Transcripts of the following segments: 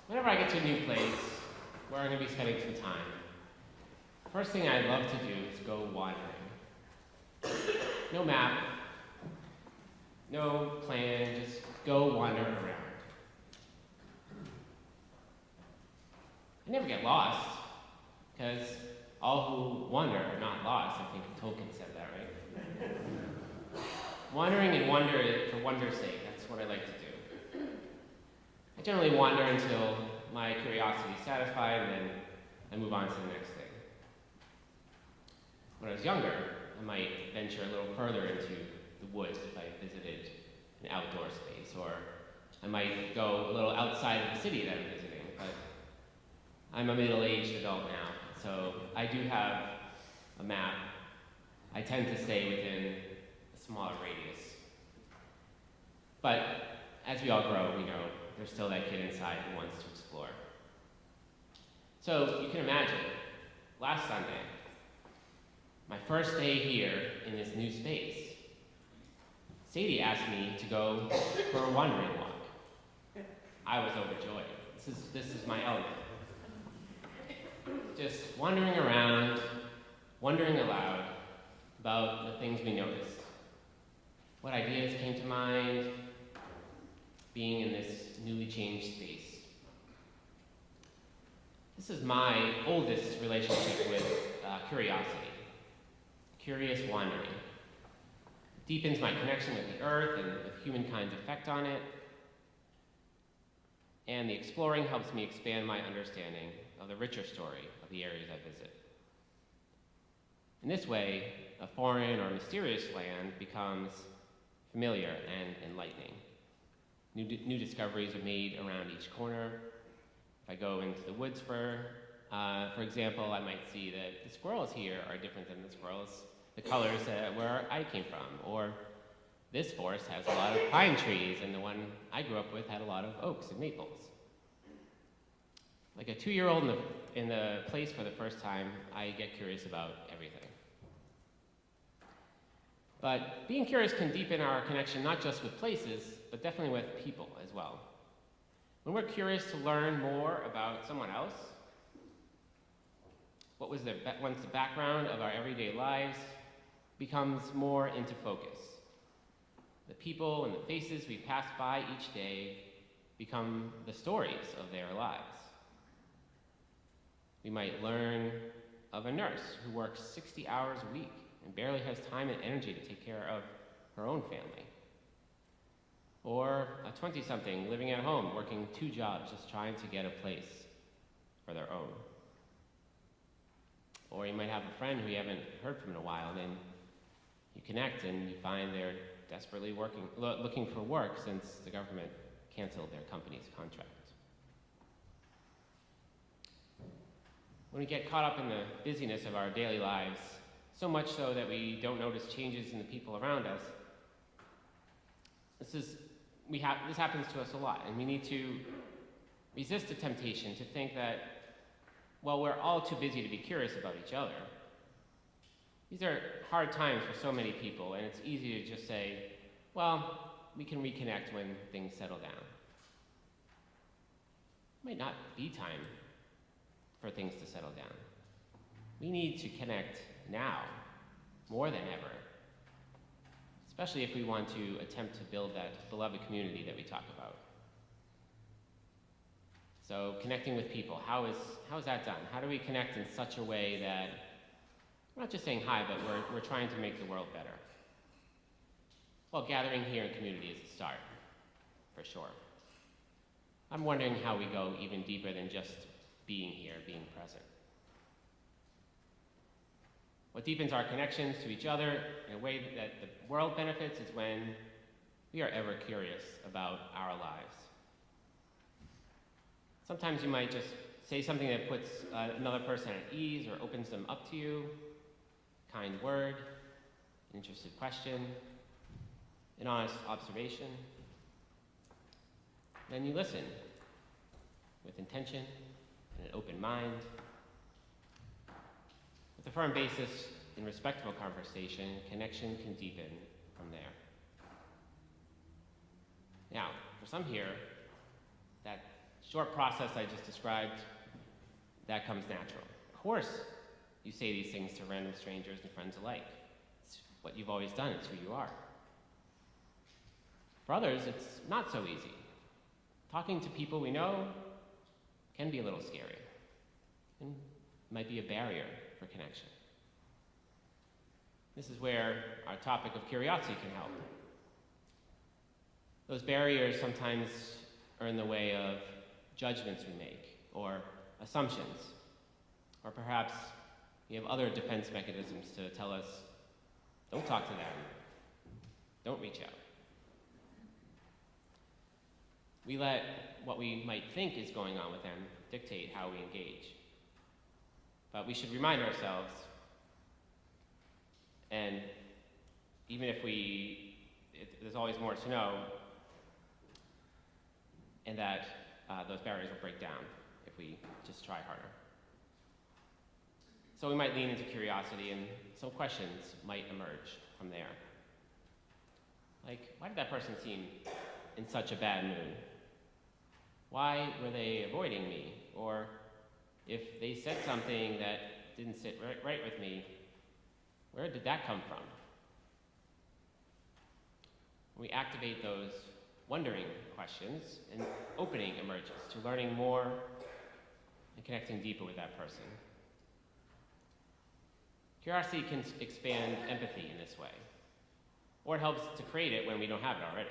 Whenever I get to a new place where I'm going to be spending some time, first thing I love to do is go wandering. No map, no plan, just go wander around. I never get lost, because all who wander are not lost. I think Tolkien said that, right? Wandering and wonder for wonder's sake, that's what I like to do. I generally wander until my curiosity is satisfied, and then I move on to the next thing. When I was younger, I might venture a little further into the woods if I visited an outdoor space, or I might go a little outside of the city that I'm visiting, but I'm a middle-aged adult now, so I do have a map. I tend to stay within a smaller radius. But as we all grow, we know there's still that kid inside who wants to explore. So you can imagine, last Sunday, my first day here in this new space, Sadie asked me to go for a wandering walk. I was overjoyed. This is my element. Just wandering around, wondering aloud about the things we noticed. What ideas came to mind being in this newly changed space. This is my oldest relationship with curiosity. Curious wandering. It deepens my connection with the earth and with humankind's effect on it. And the exploring helps me expand my understanding of the richer story of the areas I visit. In this way, a foreign or mysterious land becomes familiar and enlightening. New discoveries are made around each corner. If I go into the woods, for example, I might see that the squirrels here are different than the squirrels, the colors where I came from. Or this forest has a lot of pine trees, and the one I grew up with had a lot of oaks and maples. Like a 2-year-old in the place for the first time, I get curious about everything. But being curious can deepen our connection not just with places, but definitely with people as well. When we're curious to learn more about someone else, once the background of our everyday lives becomes more into focus. The people and the faces we pass by each day become the stories of their lives. We might learn of a nurse who works 60 hours a week and barely has time and energy to take care of her own family. Or a 20-something living at home, working 2 jobs, just trying to get a place for their own. Or you might have a friend who you haven't heard from in a while, and then you connect and you find they're desperately looking for work since the government canceled their company's contract. When we get caught up in the busyness of our daily lives, so much so that we don't notice changes in the people around us, this happens to us a lot, and we need to resist the temptation to think that, well, we're all too busy to be curious about each other. These are hard times for so many people, and it's easy to just say, well, we can reconnect when things settle down. It might not be time for things to settle down. We need to connect now, more than ever, especially if we want to attempt to build that beloved community that we talk about. So connecting with people, how is that done? How do we connect in such a way that we're not just saying hi, but we're trying to make the world better? Well, gathering here in community is a start, for sure. I'm wondering how we go even deeper than just being here, being present. What deepens our connections to each other in a way that the world benefits is when we are ever curious about our lives. Sometimes you might just say something that puts another person at ease or opens them up to you. A kind word, an interested question, an honest observation. Then you listen with intention and an open mind. With a firm basis in respectful conversation, connection can deepen from there. Now, for some here, that short process I just described, that comes natural. Of course, you say these things to random strangers and friends alike. It's what you've always done, it's who you are. For others, it's not so easy. Talking to people we know can be a little scary, and might be a barrier for connection. This is where our topic of curiosity can help. Those barriers sometimes are in the way of judgments we make, or assumptions, or perhaps we have other defense mechanisms to tell us, don't talk to them, don't reach out. We let what we might think is going on with them dictate how we engage. But we should remind ourselves, and even if there's always more to know, and that those barriers will break down if we just try harder. So we might lean into curiosity, and some questions might emerge from there. Like, why did that person seem in such a bad mood? Why were they avoiding me? Or if they said something that didn't sit right with me, where did that come from? We activate those wondering questions, and opening emerges to learning more and connecting deeper with that person. Curiosity can expand empathy in this way, or it helps to create it when we don't have it already.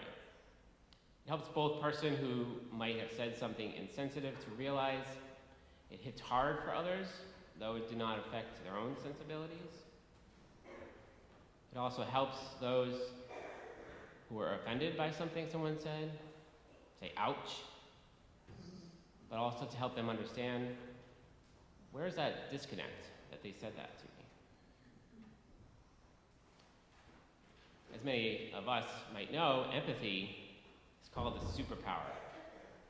It helps both person who might have said something insensitive to realize it hits hard for others, though it did not affect their own sensibilities. It also helps those who are offended by something someone said say, ouch, but also to help them understand, where is that disconnect that they said that to me? As many of us might know, empathy is called a superpower.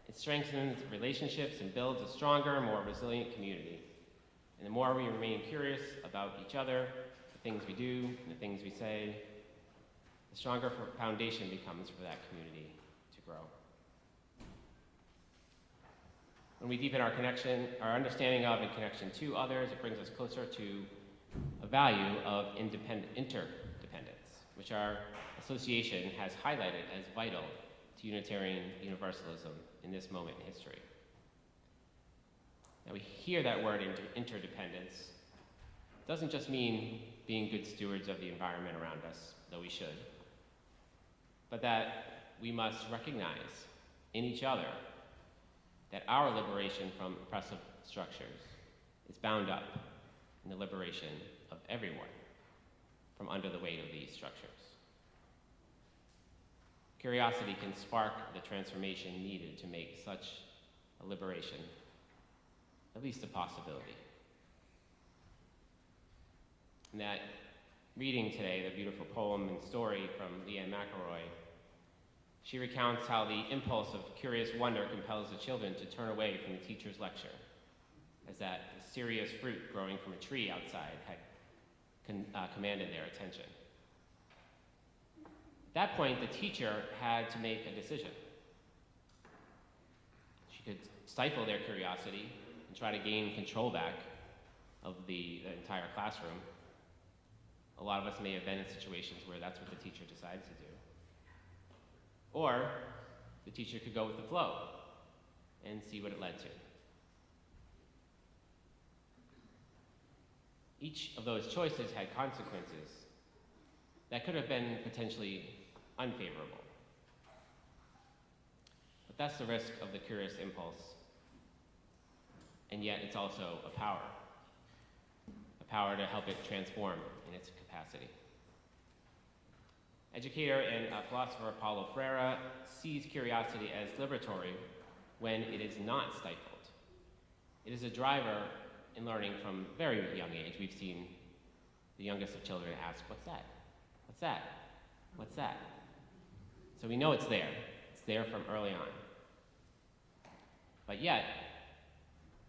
It strengthens relationships and builds a stronger, more resilient community. And the more we remain curious about each other, the things we do, and the things we say, the stronger foundation becomes for that community to grow. When we deepen our connection, our understanding of and connection to others, it brings us closer to a value of interdependence, which our association has highlighted as vital to Unitarian Universalism in this moment in history. Now we hear that word interdependence. It doesn't just mean being good stewards of the environment around us, though we should, but that we must recognize in each other that our liberation from oppressive structures is bound up in the liberation of everyone from under the weight of these structures. Curiosity can spark the transformation needed to make such a liberation at least a possibility. In that reading today, the beautiful poem and story from Leanne McElroy, she recounts how the impulse of curious wonder compels the children to turn away from the teacher's lecture, as that serious fruit growing from a tree outside had commanded their attention. At that point, the teacher had to make a decision. She could stifle their curiosity and try to gain control back of the entire classroom. A lot of us may have been in situations where that's what the teacher decides to do. Or the teacher could go with the flow and see what it led to. Each of those choices had consequences that could have been potentially unfavorable. But that's the risk of the curious impulse. And yet it's also a power to help it transform in its capacity. Educator and philosopher Paulo Freire sees curiosity as liberatory when it is not stifled. It is a driver in learning from a very young age. We've seen the youngest of children ask, what's that? What's that? What's that? So we know it's there. It's there from early on. But yet,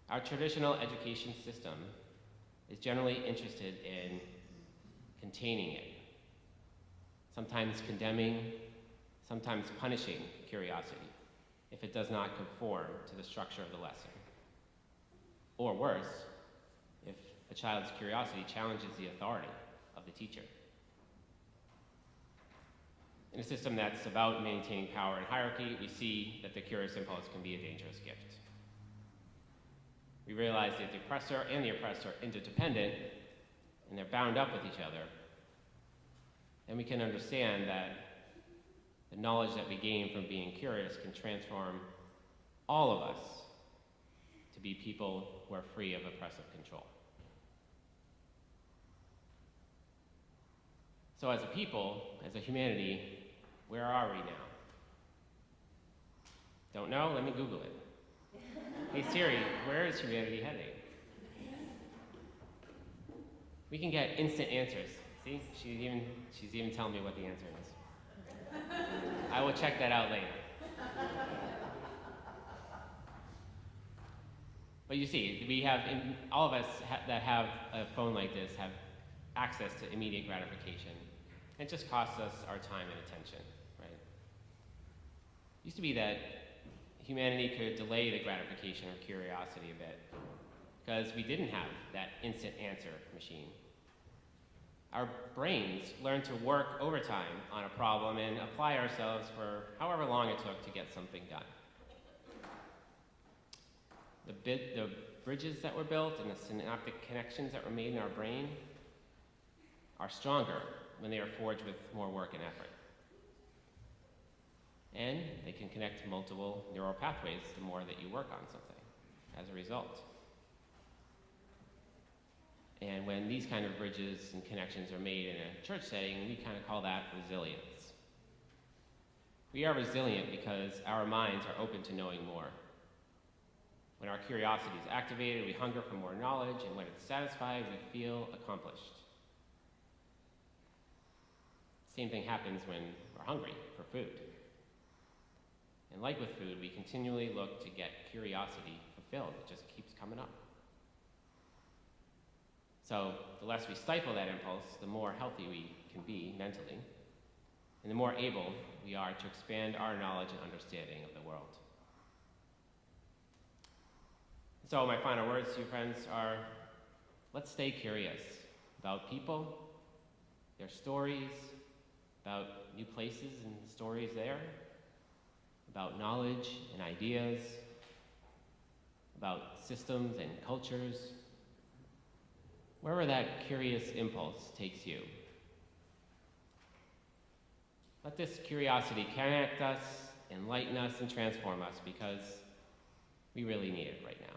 our traditional education system is generally interested in containing it, sometimes condemning, sometimes punishing curiosity. if it does not conform to the structure of the lesson. Or worse, if a child's curiosity challenges the authority of the teacher. In a system that's about maintaining power and hierarchy, we see that the curious impulse can be a dangerous gift. We realize that the oppressor and the oppressed are interdependent, and they're bound up with each other. And we can understand that the knowledge that we gain from being curious can transform all of us to be people who are free of oppressive control. So as a people, as a humanity, where are we now? Don't know? Let me Google it. Hey Siri, where is humanity heading? We can get instant answers. See, she's even telling me what the answer is. I will check that out later. But you see, we have, all of us that have a phone like this have access to immediate gratification. It just costs us our time and attention, right? It used to be that humanity could delay the gratification or curiosity a bit because we didn't have that instant answer machine. Our brains learned to work overtime on a problem and apply ourselves for however long it took to get something done. The bridges that were built and the synaptic connections that were made in our brain are stronger when they are forged with more work and effort. And they can connect to multiple neural pathways the more that you work on something as a result. And when these kind of bridges and connections are made in a church setting, we kind of call that resilience. We are resilient because our minds are open to knowing more. When our curiosity is activated, we hunger for more knowledge, and when it's satisfied, we feel accomplished. Same thing happens when we're hungry for food. And like with food, we continually look to get curiosity fulfilled. It just keeps coming up. So the less we stifle that impulse, the more healthy we can be mentally, and the more able we are to expand our knowledge and understanding of the world. So my final words to you, friends, are let's stay curious about people, their stories, about new places and stories there, about knowledge and ideas, about systems and cultures. Wherever that curious impulse takes you, let this curiosity connect us, enlighten us, and transform us because we really need it right now.